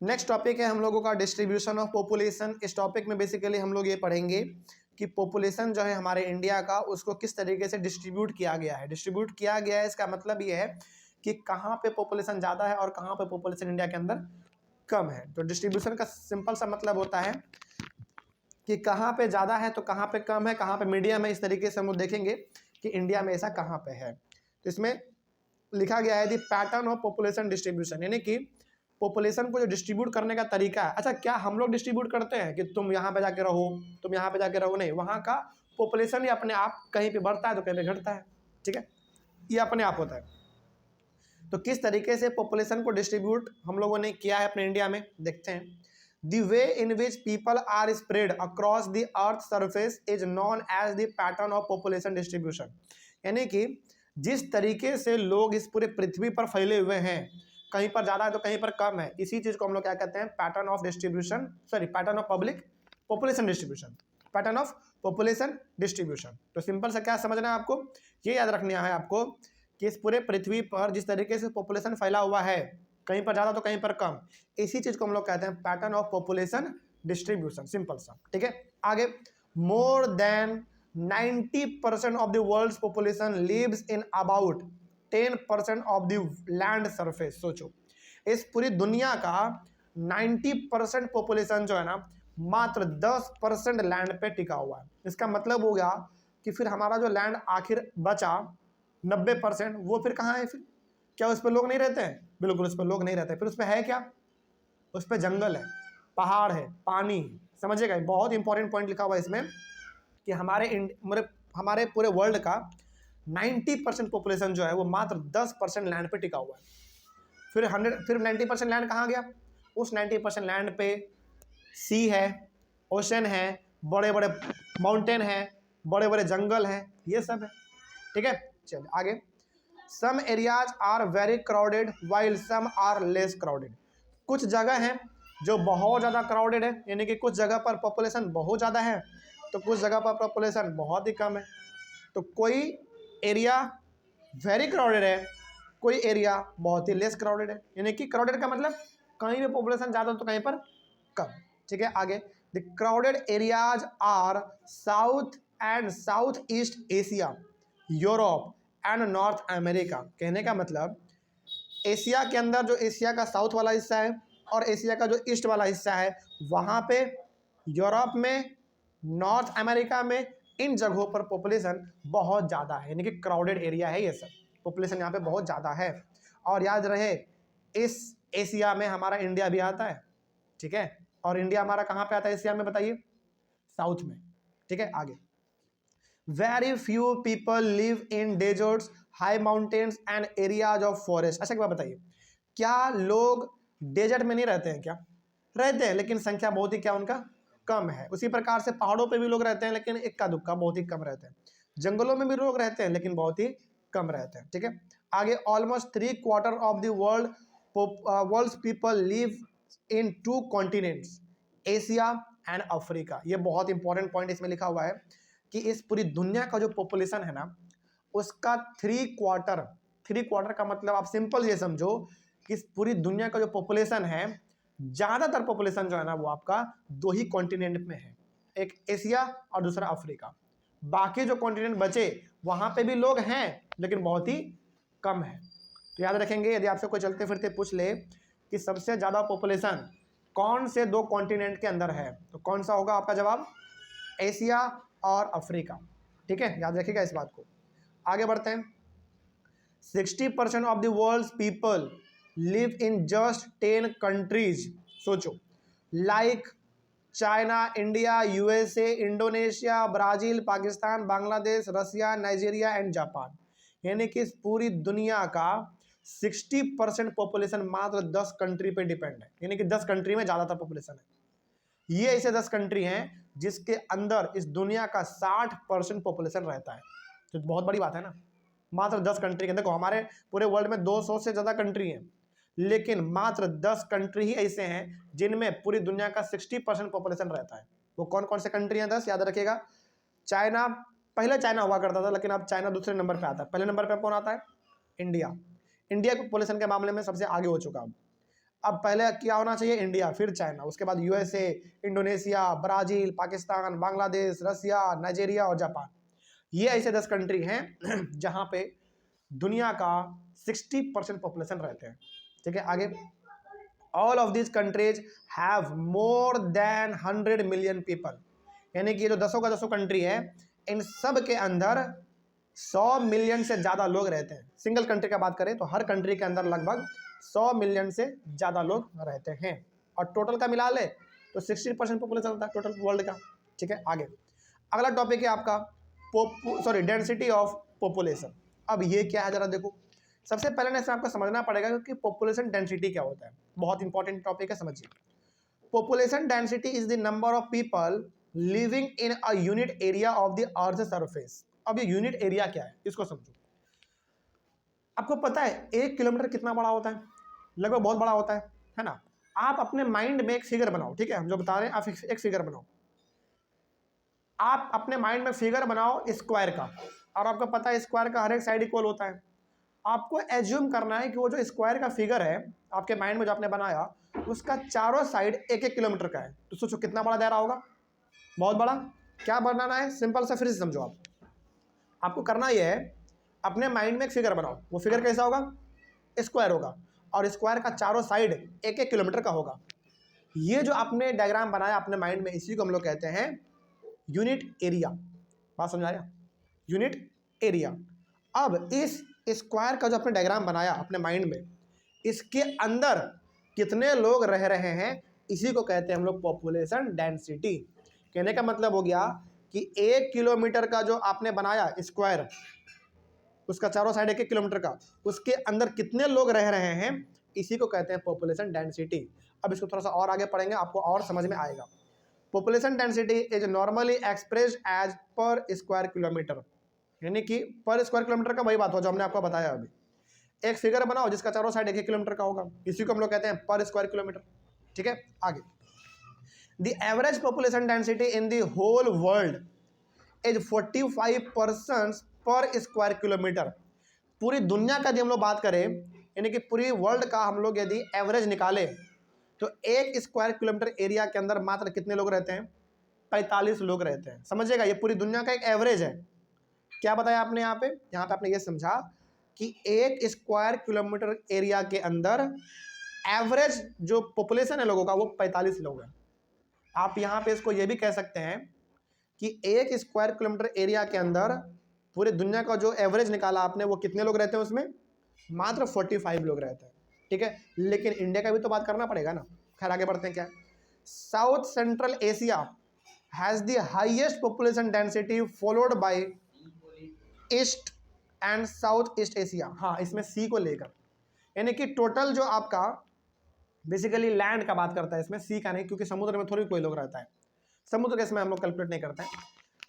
Next topic है हम लोगों का डिस्ट्रीब्यूशन ऑफ पॉपुलेशन। इस टॉपिक में बेसिकली हम लोग ये पढ़ेंगे कि पॉपुलेशन जो है हमारे इंडिया का, उसको किस तरीके से डिस्ट्रीब्यूट किया गया है। डिस्ट्रीब्यूट किया गया है इसका मतलब ये है कि कहाँ पे पॉपुलेशन ज़्यादा है और कहाँ पे पॉपुलेशन इंडिया के अंदर कम है। तो डिस्ट्रीब्यूशन का सिंपल सा मतलब होता है कि कहाँ पे ज़्यादा है तो कहाँ पे कम है, कहाँ पे मीडियम है। इस तरीके से हम लोग देखेंगे कि इंडिया में ऐसा कहाँ पे है। तो इसमें लिखा गया है the pattern of population distribution, यानी कि पॉपुलेशन को जो डिस्ट्रीब्यूट करने का तरीका है। अच्छा, क्या हम लोग डिस्ट्रीब्यूट करते हैं कि तुम यहाँ पे जाके रहो, तुम यहाँ पे जाके रहो? नहीं, वहाँ का पॉपुलेशन ही अपने आप कहीं पे बढ़ता है तो कहीं पे घटता है। ठीक है, ये अपने आप होता है। तो किस तरीके से पॉपुलेशन को डिस्ट्रीब्यूट हम लोगों ने किया है अपने इंडिया में, देखते हैं। The way in which people are spread across the earth surface is known as the pattern of population distribution, यानी कि जिस तरीके से लोग इस पूरे पृथ्वी पर फैले हुए हैं, कहीं पर ज़्यादा है तो कहीं पर कम है, इसी चीज़ को हम लोग क्या कहते हैं? Pattern of distribution, sorry pattern of public population distribution, pattern of population distribution. तो सिंपल से क्या समझना है आपको, ये याद रखना है आपको कि इस पूरे पृथ्वी पर जिस तरीके से पॉपुलेशन फैला हुआ है, कहीं पर ज़्यादा तो कहीं पर कम, इसी चीज़ को हम लोग कहते हैं pattern of population distribution. Simple सा, ठीक है। आगे, more than 90% of the world's population lives in about 10% of the land surface. सोचो, इस पूरी दुनिया का 90% पॉपुलेशन जो है ना, मात्र 10% लैंड पे टिका हुआ है। इसका मतलब हो गया कि फिर हमारा जो लैंड आखिर बचा 90%, वो फिर कहाँ है? फिर क्या उस पर लोग नहीं रहते हैं? बिल्कुल, उस पर लोग नहीं रहते। फिर उस पर है क्या? उस पर जंगल है, पहाड़ है, पानी है। समझिएगा, बहुत इंपॉर्टेंट पॉइंट लिखा हुआ है इसमें कि हमारे पूरे वर्ल्ड का 90% पॉपुलेशन जो है वो मात्र 10% लैंड पे टिका हुआ है। फिर 90% लैंड कहाँ गया? उस 90% लैंड पे सी है, ओशन है, बड़े बड़े माउंटेन है, बड़े बड़े जंगल हैं, ये सब है। ठीक है, चलिए आगे। Some areas are very crowded while some are less crowded. कुछ जगह हैं जो बहुत ज़्यादा क्राउडेड है, यानी कि कुछ जगह पर पॉपुलेशन बहुत ज़्यादा है तो कुछ जगह पर पॉपुलेशन बहुत ही कम है। तो कोई एरिया वेरी क्राउडेड है, कोई एरिया बहुत ही लेस क्राउडेड है, यानी कि क्राउडेड का मतलब कहीं पे पॉपुलेशन ज़्यादा तो कहीं पर कम। ठीक है, आगे। The crowded areas are South and South East Asia, Europe and North America. कहने का मतलब एशिया के अंदर जो एशिया का साउथ वाला हिस्सा है और एशिया का जो ईस्ट वाला हिस्सा है, वहाँ पे यूरोप में, नॉर्थ अमेरिका में, इन जगहों पर पॉपुलेशन बहुत ज़्यादा है, यानी कि क्राउडेड एरिया है ये सब, पॉपुलेशन यहाँ पे बहुत ज़्यादा है। और याद रहे, इस एशिया में हमारा इंडिया भी आता है। ठीक है, और इंडिया हमारा कहाँ पे आता है एशिया में, बताइए? साउथ में। ठीक है, आगे। Very few people live in desserts, high mountains and areas of forest. अच्छा, एक बात बताइए, क्या लोग डेजर्ट में नहीं रहते हैं? क्या रहते हैं, लेकिन संख्या बहुत ही क्या उनका कम है। उसी प्रकार से पहाड़ों पे भी लोग रहते हैं, लेकिन इक्का दुक्का बहुत ही कम रहते हैं। जंगलों में भी लोग रहते हैं, लेकिन बहुत ही कम रहते हैं। ठीक है, आगे। Almost 3/4 of the world's people live in 2 continents, Asia and Africa. ये बहुत इंपॉर्टेंट पॉइंट इसमें लिखा हुआ है कि इस पूरी दुनिया का जो पॉपुलेशन है ना, उसका 3/4 का मतलब आप सिंपल ये समझो कि इस पूरी दुनिया का जो पॉपुलेशन है, ज़्यादातर पॉपुलेशन जो है ना वो आपका 2 ही कॉन्टिनेंट में है, एक एशिया और दूसरा अफ्रीका। बाकी जो कॉन्टिनेंट बचे वहाँ पे भी लोग हैं, लेकिन बहुत ही कम है। तो याद रखेंगे, यदि आपसे कोई चलते फिरते पूछ ले कि सबसे ज़्यादा पॉपुलेशन कौन से 2 कॉन्टिनेंट के अंदर है, तो कौन सा होगा आपका जवाब? एशिया और अफ्रीका। ठीक है, याद रखिएगा इस बात को। आगे बढ़ते हैं। 60% of the world's people live in just 10 countries. सोचो, like China, India, USA, Indonesia, Brazil, Pakistan, Bangladesh, Russia, Nigeria and Japan. यानी कि इस पूरी दुनिया का 60% पॉपुलेशन मात्र 10 कंट्री पे डिपेंड है, यानी कि 10 कंट्री में ज़्यादातर पॉपुलेशन है। ये ऐसे 10 कंट्री हैं जिसके अंदर इस दुनिया का 60% पॉपुलेशन रहता है। तो बहुत बड़ी बात है ना, मात्र 10 कंट्री के। देखो, हमारे पूरे वर्ल्ड में 200 से ज़्यादा कंट्री हैं, लेकिन मात्र 10 कंट्री ही ऐसे हैं जिनमें पूरी दुनिया का 60% पॉपुलेशन रहता है। वो कौन कौन से कंट्री हैं? 10 याद रखिएगा। चाइना, पहले चाइना हुआ करता था, लेकिन अब चाइना दूसरे नंबर पे आता है। पहले नंबर पे कौन आता है? इंडिया। इंडिया पॉपुलेशन के मामले में सबसे आगे हो चुका है। अब पहले क्या होना चाहिए, इंडिया, फिर चाइना, उसके बाद USA, Indonesia, Brazil, Pakistan, Bangladesh, Russia, Nigeria और जापान। ये ऐसे 10 कंट्री हैं जहां पे दुनिया का 60% पॉपुलेशन रहते हैं। ठीक है, आगे, all of this countries have more than 100 million people, यानी कि ये जो दसों का दसों कंट्री है, इन सब के अंदर 100 मिलियन से ज़्यादा लोग रहते हैं। सिंगल कंट्री का बात करें तो हर कंट्री के अंदर लगभग 100 मिलियन से ज़्यादा लोग रहते हैं, और टोटल का मिला ले तो 60% पॉपुलेशन होता है टोटल वर्ल्ड का। ठीक है, आगे अगला टॉपिक है आपका डेंसिटी ऑफ पॉपुलेशन। अब ये क्या है जरा देखो, सबसे पहले ना इसमें आपको समझना पड़ेगा कि पॉपुलेशन डेंसिटी क्या होता है, बहुत इंपॉर्टेंट टॉपिक है, समझिए। Population density is the number of people living in a unit area of the earth surface. अब ये यूनिट एरिया क्या है इसको समझो। आपको पता है 1 किलोमीटर कितना बड़ा होता है, लगभग बहुत बड़ा होता है ना। आप अपने माइंड में एक फिगर बनाओ, ठीक है, हम जो बता रहे हैं आप एक फिगर बनाओ, आप अपने माइंड में फिगर बनाओ स्क्वायर का, और आपको पता है स्क्वायर का हर एक साइड इक्वल होता है। आपको एज्यूम करना है कि वो जो स्क्वायर का फिगर है आपके माइंड में जो आपने बनाया, उसका चारों साइड 1-1 किलोमीटर का है, तो सोचो कितना बड़ा दायरा होगा, बहुत बड़ा। क्या बनाना है, सिंपल सा, फिर से समझो। आपको करना यह है, अपने माइंड में एक फिगर बनाओ, वो फिगर कैसा होगा, स्क्वायर होगा, और स्क्वायर का चारों साइड 1-1 किलोमीटर का होगा। ये जो आपने डायग्राम बनाया अपने माइंड में, इसी को हम लोग कहते हैं यूनिट एरिया। बात समझ आया, यूनिट एरिया। अब इस स्क्वायर का जो आपने डायग्राम बनाया अपने माइंड में, इसके अंदर कितने लोग रह रहे हैं, इसी को कहते हैं हम लोग पॉपुलेशन डेंसिटी। कहने का मतलब हो गया कि 1 किलोमीटर का जो आपने बनाया स्क्वायर, उसका चारों साइड 1-1 किलोमीटर का, उसके अंदर कितने लोग रह रहे हैं, इसी को कहते हैं पॉपुलेशन डेंसिटी। अब इसको थोड़ा सा और आगे पढ़ेंगे, आपको और समझ में आएगा। Population density is normally expressed as per square kilometre, यानी कि पर स्क्वायर किलोमीटर का वही बात हो जो हमने आपको बताया अभी। एक फिगर बनाओ जिसका चारों साइड 1-1 किलोमीटर का होगा, इसी को हम लोग कहते हैं पर स्क्वायर किलोमीटर। ठीक है, आगे, the average population density in the whole world is 45 persons per square kilometre. पूरी दुनिया का यदि हम लोग बात करें, यानी कि पूरी वर्ल्ड का हम लोग यदि एवरेज निकाले, तो 1 स्क्वायर किलोमीटर एरिया के अंदर मात्र कितने लोग रहते हैं, 45 लोग रहते हैं। समझिएगा, ये पूरी दुनिया का एक एवरेज है। क्या बताया आपने यहाँ पे आपने ये समझा कि 1 स्क्वायर किलोमीटर एरिया के अंदर एवरेज जो पॉपुलेशन है लोगों का, वो 45 लोग हैं। आप यहाँ पे इसको ये भी कह सकते हैं कि 1 स्क्वायर किलोमीटर एरिया के अंदर पूरे दुनिया का जो एवरेज निकाला आपने, वो कितने लोग रहते हैं उसमें, मात्र 45 लोग रहते हैं। ठीक है, लेकिन इंडिया का भी तो बात करना पड़ेगा ना। खैर आगे बढ़ते हैं। क्या, south central Asia has the highest population density followed by east and South East Asia. हाँ, इसमें सी को लेकर, यानी कि टोटल जो आपका बेसिकली लैंड का बात करता है, इसमें सी का नहीं, क्योंकि समुद्र में थोड़ी कोई लोग रहता है, समुद्र के इसमें हम लोग कैलकुलेट नहीं करते हैं।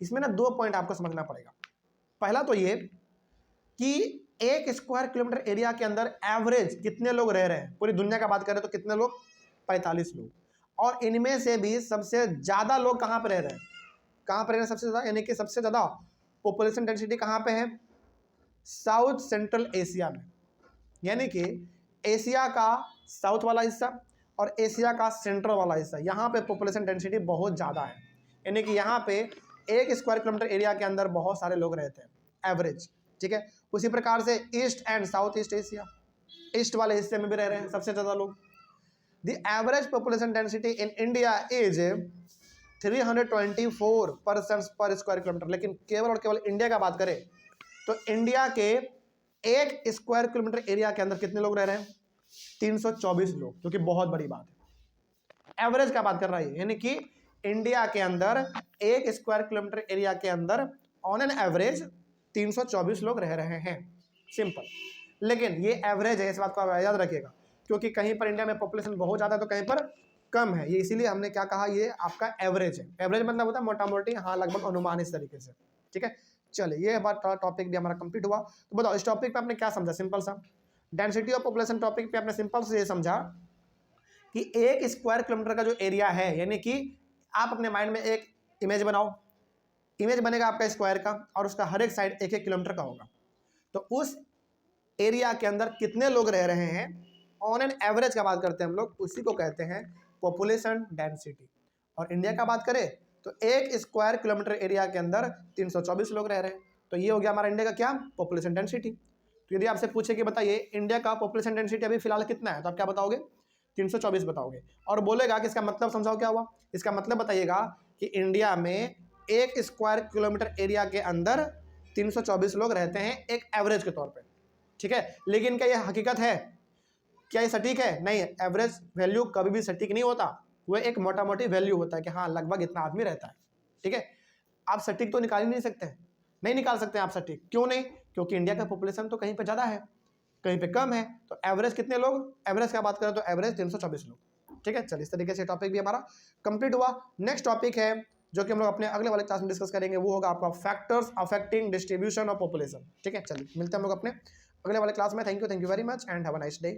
इसमें ना 2 पॉइंट आपको समझना पड़ेगा। पहला तो ये कि 1 स्क्वायर किलोमीटर एरिया के अंदर एवरेज कितने लोग रह रहे हैं, पूरी दुनिया का बात करें तो कितने लोग, 45 लोग। और इनमें से भी सबसे ज़्यादा लोग कहाँ पर रह रहे हैं, कहाँ पर रह रहे हैं सबसे ज़्यादा, यानी कि सबसे ज़्यादा पॉपुलेशन डेंसिटी कहाँ पे है, साउथ सेंट्रल एशिया में। यानी कि एशिया का साउथ वाला हिस्सा और एशिया का सेंट्रल वाला हिस्सा, यहाँ पे पॉपुलेशन डेंसिटी बहुत ज़्यादा है। यानी कि यहाँ पे 1 स्क्वायर किलोमीटर एरिया के अंदर बहुत सारे लोग रहते हैं एवरेज। ठीक है, उसी प्रकार से east and South East Asia, east वाले हिस्से में भी रह रहे हैं सबसे ज़्यादा लोग। The average population density in India is 324 persons per square kilometre. लेकिन केवल और केवल इंडिया का बात करें तो इंडिया के 1 स्क्वायर किलोमीटर एरिया के अंदर कितने लोग रह रहे हैं, 324 लोग, जो कि बहुत बड़ी बात है। एवरेज का बात कर रहा है, यानी कि इंडिया के अंदर 1 स्क्वायर किलोमीटर एरिया के अंदर ऑन एन एवरेज 324 लोग रह रहे हैं, सिंपल। लेकिन ये एवरेज है, इस बात को आप याद रखिएगा, क्योंकि कहीं पर इंडिया में पॉपुलेशन बहुत ज़्यादा है तो कहीं पर कम है। ये इसीलिए हमने क्या कहा, ये आपका एवरेज है। एवरेज मतलब होता है मोटा मोटी, हाँ, लगभग अनुमान, इस तरीके से। ठीक है, चलिए ये बात टॉपिक भी हमारा कंप्लीट हुआ। तो बताओ इस टॉपिक पे आपने क्या समझा, सिंपल सा डेंसिटी ऑफ पॉपुलेशन टॉपिक पे आपने सिंपल से ये समझा कि 1 स्क्वायर किलोमीटर का जो एरिया है, यानी कि आप अपने माइंड में एक इमेज बनाओ, इमेज बनेगा आपका स्क्वायर का, और उसका हर एक साइड 1-1 किलोमीटर का होगा। तो उस एरिया के अंदर कितने लोग रह रहे हैं, ऑन एन एवरेज का बात करते हैं हम लोग, उसी को कहते हैं पॉपुलेशन डेंसिटी। और इंडिया का बात करें तो 1 स्क्वायर किलोमीटर एरिया के अंदर 324 लोग रह रहे हैं। तो ये हो गया हमारा इंडिया का क्या, पॉपुलेशन डेंसिटी। तो यदि आपसे पूछे कि बताइए इंडिया का पॉपुलेशन डेंसिटी अभी फिलहाल कितना है, तो आप क्या बताओगे, 324 बताओगे। और बोलेगा कि इसका मतलब समझाओ क्या हुआ, इसका मतलब बताइएगा कि इंडिया में 1 स्क्वायर किलोमीटर एरिया के अंदर 324 लोग रहते हैं एक एवरेज के तौर पे, ठीक है। लेकिन क्या ये हकीकत है, क्या ये सटीक है, नहीं। एवरेज वैल्यू कभी भी सटीक नहीं होता, वो एक मोटा मोटी वैल्यू होता है कि हाँ लगभग इतना आदमी रहता है, ठीक है। आप सटीक तो निकाल ही नहीं सकते, नहीं निकाल सकते आप सटीक, क्यों नहीं, क्योंकि इंडिया का पॉपुलेशन तो कहीं पे ज़्यादा है कहीं पे कम है। तो एवरेज कितने लोग, एवरेज का बात करें तो एवरेज 324 लोग, ठीक है। चलिए इस तरीके से टॉपिक भी हमारा कंप्लीट हुआ। नेक्स्ट टॉपिक है जो कि हम लोग अपने अगले वाले क्लास में डिस्कस करेंगे, वो होगा आपका factors affecting distribution of population, ठीक है। चलिए मिलते हैं हम लोग अपने अगले वाले क्लास में। Thank you very much and have a nice day.